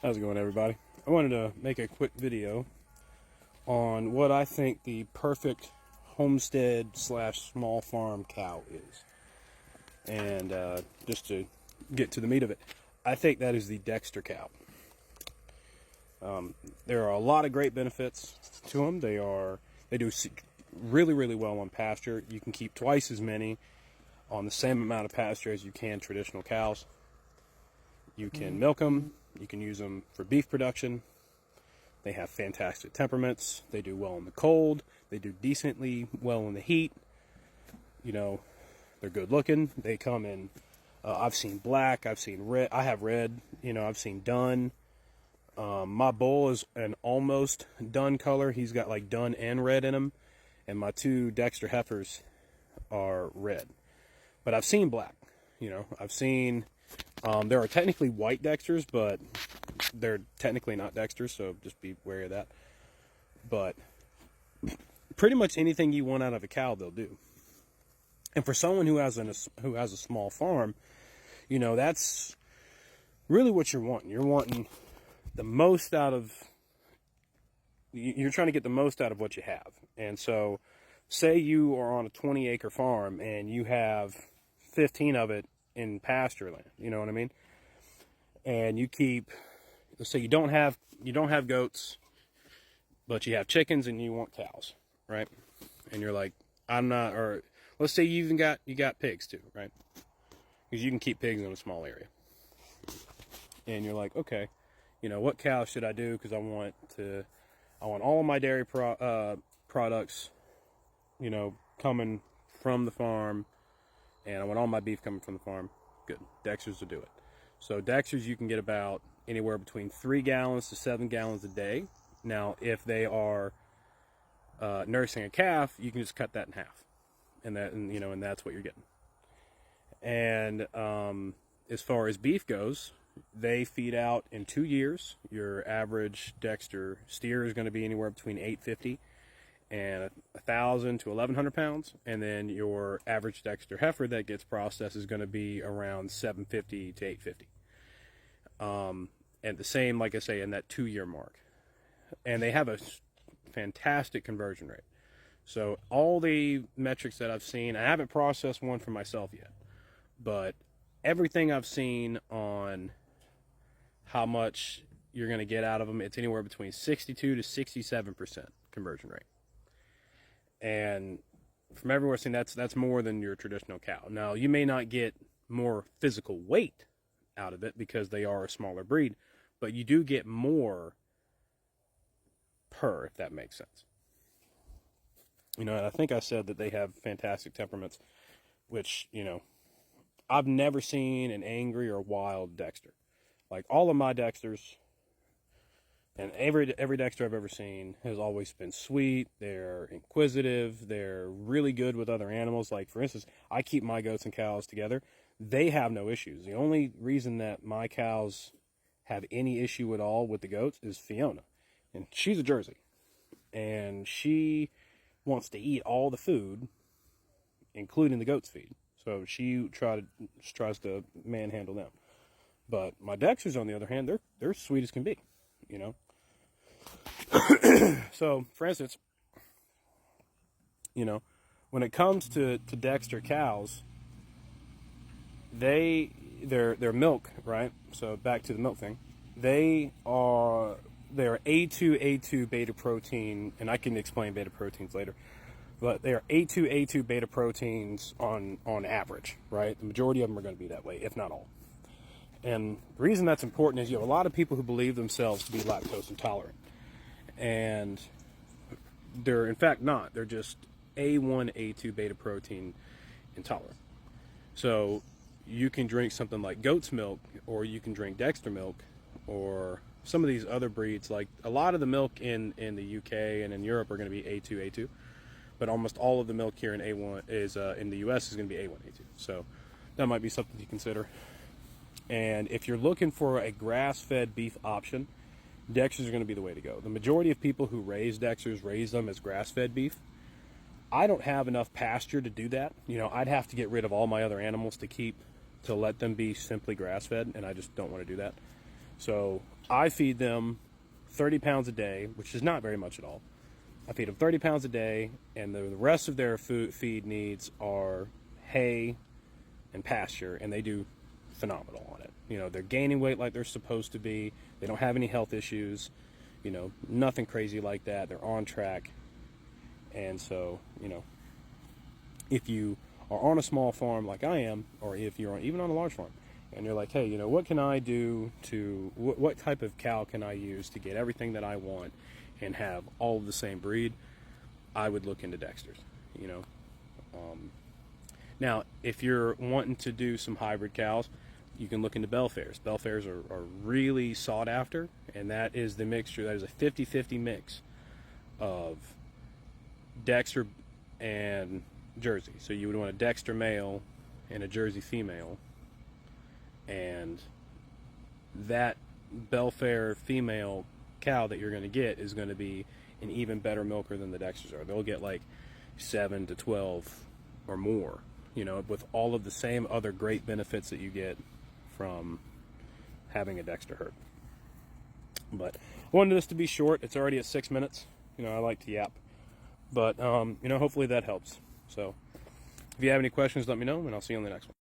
How's it going, everybody? I wanted to make a quick video on what I think the perfect homestead slash small farm cow is. And just to get to the meat of it, I think that is the Dexter cow. There are a lot of great benefits to them. They do really well on pasture. You can keep twice as many on the same amount of pasture as you can traditional cows. You can milk them. You can use them for beef production. They have fantastic temperaments. They do well in the cold. They do decently well in the heat. You know, they're good looking. They come in, I've seen black, I've seen red, I have red, I've seen dun. My bull is an almost dun color. He's got like dun and red in him. And my two Dexter heifers are red. But I've seen black, I've seen, there are technically white Dexters, but they're technically not Dexters, so just be wary of that. But pretty much anything you want out of a cow, they'll do. And for someone who has a small farm, that's really what you're wanting. You're wanting the most out of, you're trying to get the most out of what you have. And so say you are on a 20-acre farm and you have 15 of it in pasture land, you know what I mean? And you keep, let's say you don't have goats, but you have chickens and you want cows, right? And you're like, or let's say you got pigs too, right? Because you can keep pigs in a small area. And you're like, okay, what cow should I do? Because I want all of my dairy products, coming from the farm, and I want all my beef coming from the farm. Good, Dexters will do it. So Dexters, you can get about anywhere between 3 gallons to 7 gallons a day. Now, if they are nursing a calf, you can just cut that in half, and that's what you're getting. And as far as beef goes, they feed out in 2 years. Your average Dexter steer is going to be anywhere between 850 and 1,000 to 1,100 pounds, and then your average Dexter heifer that gets processed is going to be around 750 to 850. And the same, like I say, in that 2-year mark. And they have a fantastic conversion rate. So all the metrics that I've seen, I haven't processed one for myself yet, but everything I've seen on how much you're going to get out of them, it's anywhere between 62 to 67% conversion rate. And from everywhere I've seen, that's more than your traditional cow. Now, you may not get more physical weight out of it because they are a smaller breed, but you do get more per, if that makes sense. And I think I said that they have fantastic temperaments, which, I've never seen an angry or wild Dexter. Like all of my Dexters, and every Dexter I've ever seen has always been sweet. They're inquisitive. They're really good with other animals. Like, for instance, I keep my goats and cows together. They have no issues. The only reason that my cows have any issue at all with the goats is Fiona. And she's a Jersey. And she wants to eat all the food, including the goat's feed. So she tries to manhandle them. But my Dexters, on the other hand, they're sweet as can be, So, for instance, when it comes to Dexter cows, their milk, right? So back to the milk thing, they're A2 beta protein, and I can explain beta proteins later, but they are A2 beta proteins on average, right? The majority of them are going to be that way, if not all. And the reason that's important is you have a lot of people who believe themselves to be lactose intolerant. And they're in fact not. They're just A1, A2 beta protein intolerant. So you can drink something like goat's milk, or you can drink Dexter milk, or some of these other breeds. Like a lot of the milk in the UK and in Europe are going to be A2, but almost all of the milk here in A1 is in the US is going to be A1, A2. So that might be something to consider. And if you're looking for a grass-fed beef option, Dexters are going to be the way to go. The majority of people who raise Dexters raise them as grass-fed beef. I don't have enough pasture to do that. I'd have to get rid of all my other animals to let them be simply grass-fed, and I just don't want to do that. So I feed them 30 pounds a day, which is not very much at all. I feed them 30 pounds a day, and the rest of their feed needs are hay and pasture, and they do phenomenal on it. You know, they're gaining weight like they're supposed to be. They don't have any health issues, you know, nothing crazy like that. They're on track. And so, you know, if you are on a small farm like I am, or if you're even on a large farm, and you're like, hey, you know, what can I do to, what type of cow can I use to get everything that I want and have all of the same breed, I would look into dexters, you know. Now, if you're wanting to do some hybrid cows, you can look into Belfairs. Belfairs are really sought after, and that is the mixture, that is a 50-50 mix of Dexter and Jersey. So you would want a Dexter male and a Jersey female, and that Belfair female cow that you're going to get is going to be an even better milker than the Dexters are. They'll get like 7 to 12 or more, you know, with all of the same other great benefits that you get from having a Dexter herd. But I wanted this to be short. It's already at 6 minutes. You know, I like to yap. But, you know, hopefully that helps. So if you have any questions, let me know, and I'll see you on the next one.